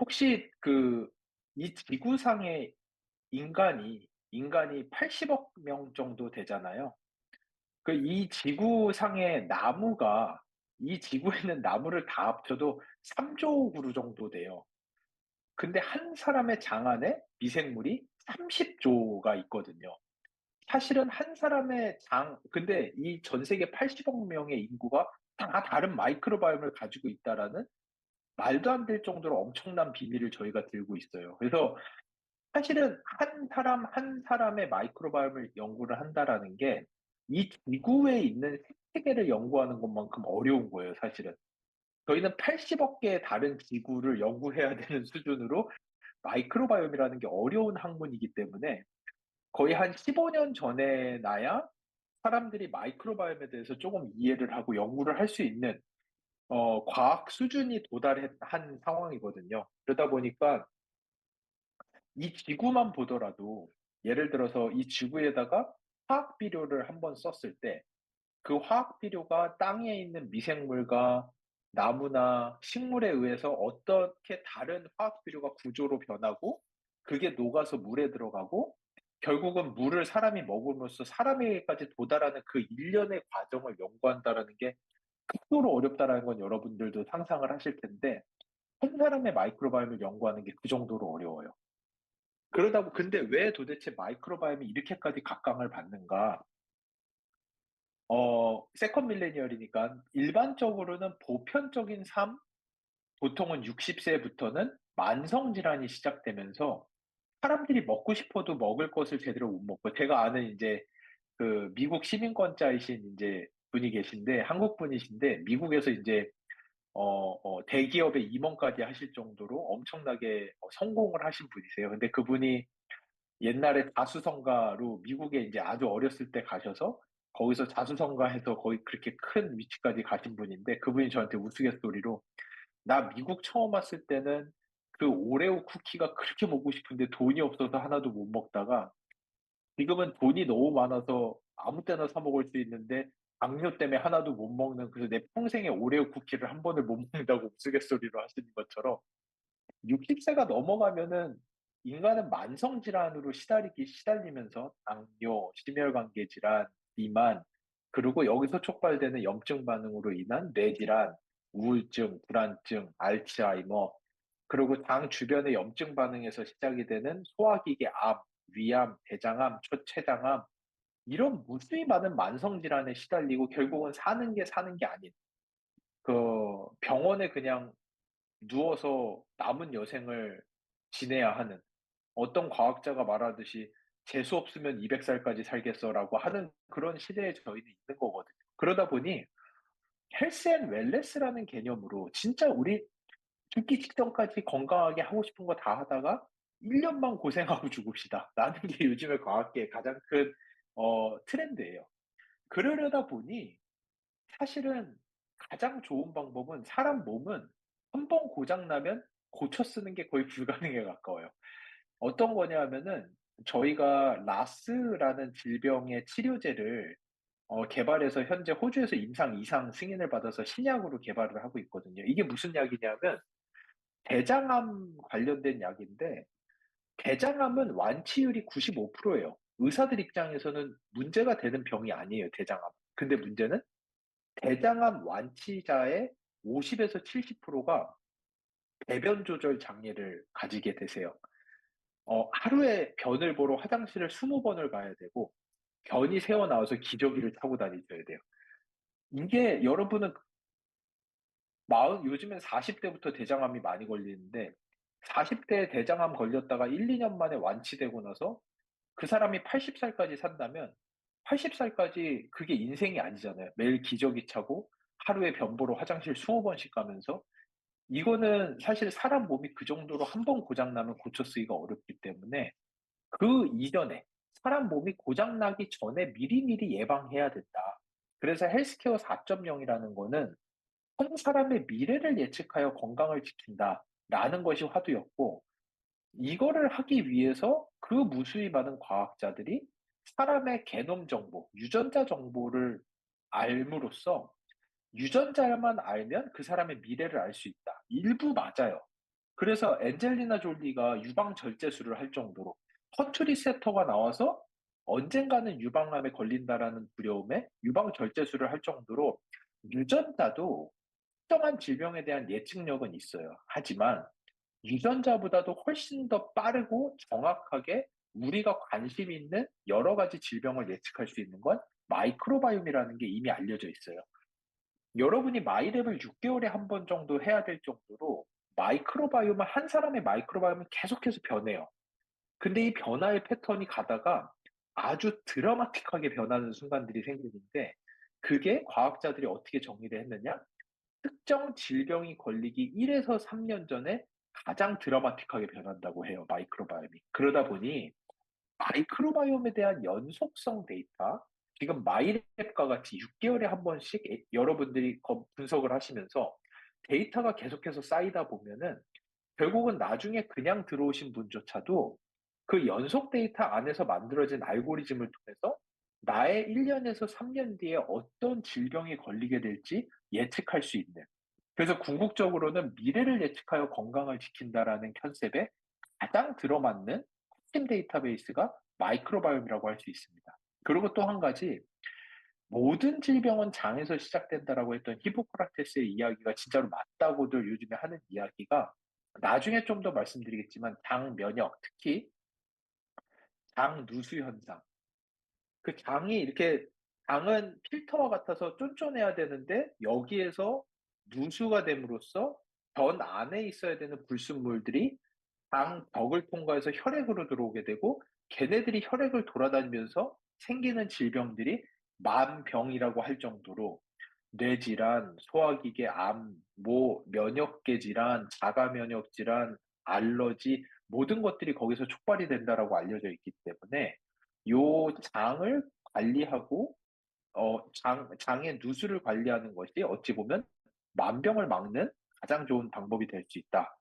혹시 이 지구상의 인간이 80억 명 정도 되잖아요. 이 지구상의 나무가, 이 지구에 있는 나무를 다 합쳐도 3조 그루 정도 돼요. 근데 한 사람의 장 안에 미생물이 30조가 있거든요. 사실은 한 사람의 근데 이 전 세계 80억 명의 인구가 다 다른 마이크로바이옴을 가지고 있다라는 말도 안 될 정도로 엄청난 비밀을 저희가 들고 있어요. 그래서 사실은 한 사람 한 사람의 마이크로바이옴을 연구를 한다라는 게 이 지구에 있는 생태계를 연구하는 것만큼 어려운 거예요, 사실은. 저희는 80억 개의 다른 지구를 연구해야 되는 수준으로 마이크로바이옴이라는 게 어려운 학문이기 때문에 거의 한 15년 전에 나야 사람들이 마이크로바이옴에 대해서 조금 이해를 하고 연구를 할 수 있는 과학 수준이 도달한 상황이거든요. 그러다 보니까 이 지구만 보더라도 예를 들어서 이 지구에다가 화학 비료를 한번 썼을 때 그 화학 비료가 땅에 있는 미생물과 나무나 식물에 의해서 어떻게 다른 화학 비료가 구조로 변하고 그게 녹아서 물에 들어가고 결국은 물을 사람이 먹음으로써 사람에게까지 도달하는 그 일련의 과정을 연구한다라는 게 극도로 어렵다라는 건 여러분들도 상상을 하실 텐데 한 사람의 마이크로바이옴을 연구하는 게 그 정도로 어려워요. 근데 왜 도대체 마이크로바이옴이 이렇게까지 각광을 받는가? 세컨 밀레니얼이니까 일반적으로는 보편적인 삶, 보통은 60세부터는 만성 질환이 시작되면서 사람들이 먹고 싶어도 먹을 것을 제대로 못 먹고 제가 아는 이제 미국 시민권자이신 이제 분이 계신데 한국 분이신데 미국에서 이제 대기업의 임원까지 하실 정도로 엄청나게 성공을 하신 분이세요. 근데 그분이 옛날에 자수성가로 미국에 이제 아주 어렸을 때 가셔서 거기서 자수성가해서 거의 그렇게 큰 위치까지 가신 분인데 그분이 저한테 우스갯소리로 나 미국 처음 왔을 때는 그 오레오 쿠키가 그렇게 먹고 싶은데 돈이 없어서 하나도 못 먹다가 지금은 돈이 너무 많아서 아무 때나 사 먹을 수 있는데 당뇨 때문에 하나도 못 먹는 그래서 내 평생에 오레오 쿠키를 한 번을 못 먹는다고 우스갯소리로 하시는 것처럼 60세가 넘어가면은 인간은 만성 질환으로 시달리면서 당뇨, 심혈관계 질환, 비만, 그리고 여기서 촉발되는 염증 반응으로 인한 뇌질환, 우울증, 불안증, 알츠하이머, 그리고 당 주변의 염증 반응에서 시작이 되는 소화기계 암, 위암, 대장암, 초췌장암, 이런 무수히 많은 만성 질환에 시달리고 결국은 사는 게 아닌 병원에 그냥 누워서 남은 여생을 지내야 하는 어떤 과학자가 말하듯이 재수 없으면 200살까지 살겠어라고 하는 그런 시대에 저희는 있는 거거든요. 그러다 보니 헬스 앤 웰네스라는 개념으로 진짜 우리 죽기 직전까지 건강하게 하고 싶은 거 다 하다가 1년만 고생하고 죽읍시다. 라는 게 요즘의 과학계의 가장 큰 트렌드예요. 그러려다 보니 사실은 가장 좋은 방법은 사람 몸은 한 번 고장 나면 고쳐 쓰는 게 거의 불가능에 가까워요. 어떤 거냐 하면은 저희가 라스라는 질병의 치료제를 개발해서 현재 호주에서 임상 이상 승인을 받아서 신약으로 개발을 하고 있거든요. 이게 무슨 약이냐면 대장암 관련된 약인데 대장암은 완치율이 95%예요. 의사들 입장에서는 문제가 되는 병이 아니에요, 대장암. 근데 문제는 대장암 완치자의 50에서 70%가 배변 조절 장애를 가지게 되세요. 하루에 변을 보러 화장실을 20번을 가야 되고, 변이 새어나와서 기저귀를 타고 다니셔야 돼요. 이게 여러분은 요즘엔 40대부터 대장암이 많이 걸리는데, 40대에 대장암 걸렸다가 1, 2년 만에 완치되고 나서 그 사람이 80살까지 산다면, 80살까지 그게 인생이 아니잖아요. 매일 기저귀 차고, 하루에 변 보러 화장실 20번씩 가면서, 이거는 사실 사람 몸이 그 정도로 한 번 고장나면 고쳐 쓰기가 어렵기 때문에 그 이전에 사람 몸이 고장나기 전에 미리미리 예방해야 된다. 그래서 헬스케어 4.0이라는 거는 한 사람의 미래를 예측하여 건강을 지킨다라는 것이 화두였고 이거를 하기 위해서 그 무수히 많은 과학자들이 사람의 게놈 정보, 유전자 정보를 알므로써 유전자만 알면 그 사람의 미래를 알 수 있다. 일부 맞아요. 그래서 엔젤리나 졸리가 유방 절제술을 할 정도로 허투 리세터가 나와서 언젠가는 유방암에 걸린다라는 두려움에 유방 절제술을 할 정도로 유전자도 특정한 질병에 대한 예측력은 있어요. 하지만 유전자보다도 훨씬 더 빠르고 정확하게 우리가 관심 있는 여러 가지 질병을 예측할 수 있는 건 마이크로바이옴이라는 게 이미 알려져 있어요. 여러분이 마이랩을 6개월에 한 번 정도 해야 될 정도로 마이크로바이옴은 한 사람의 마이크로바이옴은 계속해서 변해요. 근데 이 변화의 패턴이 가다가 아주 드라마틱하게 변하는 순간들이 생기는데 그게 과학자들이 어떻게 정리를 했느냐? 특정 질병이 걸리기 1에서 3년 전에 가장 드라마틱하게 변한다고 해요, 마이크로바이옴이. 그러다 보니 마이크로바이옴에 대한 연속성 데이터, 지금 마이랩과 같이 6개월에 한 번씩 여러분들이 분석을 하시면서 데이터가 계속해서 쌓이다 보면은 결국은 나중에 그냥 들어오신 분조차도 그 연속 데이터 안에서 만들어진 알고리즘을 통해서 나의 1년에서 3년 뒤에 어떤 질병이 걸리게 될지 예측할 수 있는. 그래서 궁극적으로는 미래를 예측하여 건강을 지킨다라는 컨셉에 가장 들어맞는 핵심 데이터베이스가 마이크로바이옴이라고 할 수 있습니다. 그리고 또 한 가지, 모든 질병은 장에서 시작된다라고 했던 히포크라테스의 이야기가 진짜로 맞다고들 요즘에 하는 이야기가 나중에 좀 더 말씀드리겠지만 장 면역, 특히 장 누수 현상. 그 장이 이렇게 장은 필터와 같아서 쫀쫀해야 되는데 여기에서 누수가 됨으로써 변 안에 있어야 되는 불순물들이 장 벽을 통과해서 혈액으로 들어오게 되고 걔네들이 혈액을 돌아다니면서 생기는 질병들이 만병이라고 할 정도로 뇌질환, 소화기계 암, 면역계 질환, 자가 면역 질환, 알러지 모든 것들이 거기서 촉발이 된다라고 알려져 있기 때문에 요 장을 관리하고 장의 누수를 관리하는 것이 어찌 보면 만병을 막는 가장 좋은 방법이 될 수 있다.